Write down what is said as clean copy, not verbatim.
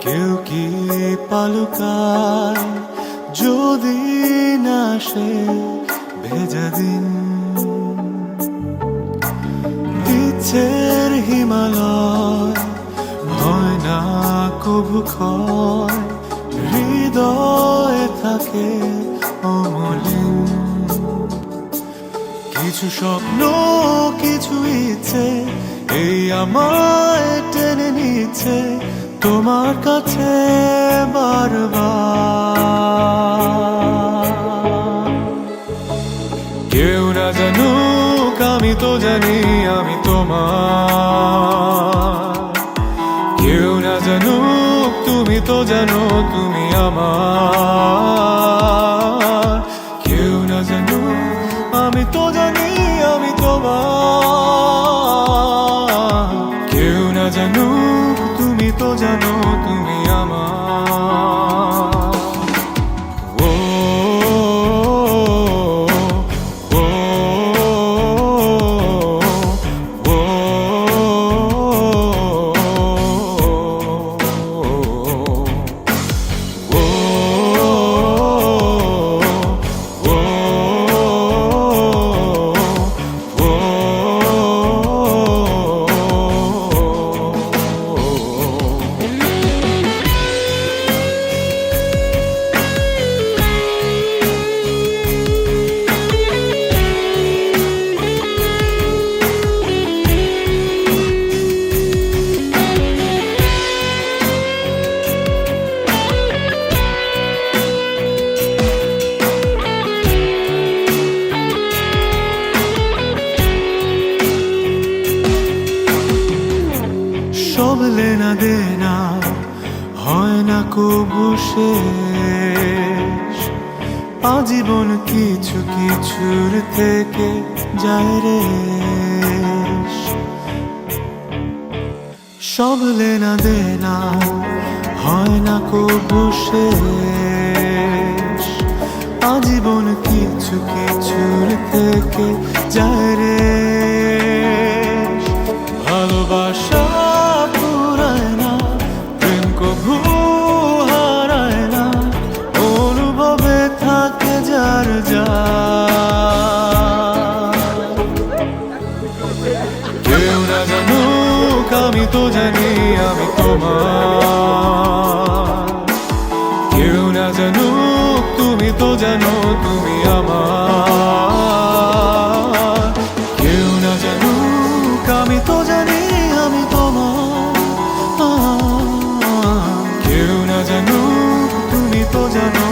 কেউ কি পালুকায় যদি না সে ভেজা দিন, ইচ্ছের হিমালয় হয় না কবু ক্ষয়, হৃদয়ে থাকে অমলিন। কিছু স্বপ্ন কিছু ইচ্ছে এই আমায় টেনে নিচ্ছে তোমার কাছে বারবার। কেউ না জানুক আমি তো জানি আমি তোমার, কেউ না জানুক তুমি তো জানো তুমি আমার। কেউ না জানুক আমি তো জানি আমি তোমার, কেউ না জানুক তুমি তো জানো তুমি আমার। ও ও ও সব লেনা দেনা হয় না কবু শেষ, আজীবন কিছু কিছুর থেকে যায় রে। সব লেনা দেনা হয় না কবু শেষ, আজীবন কিছু কিছুর থেকে যায় রে। ভালোবাসা পুরায় না, প্রেম কভু হারায় না, অনুভবে থাকে যার যার। কেউ না জানুক আমি তো জানি আমি তোমার, কেউ না জানুক তুমি তো জানো তুমি আমার। কেউ না জানুক আমি তো জানি আমি তোমার, কেউ না জানুক তুমি তো জানো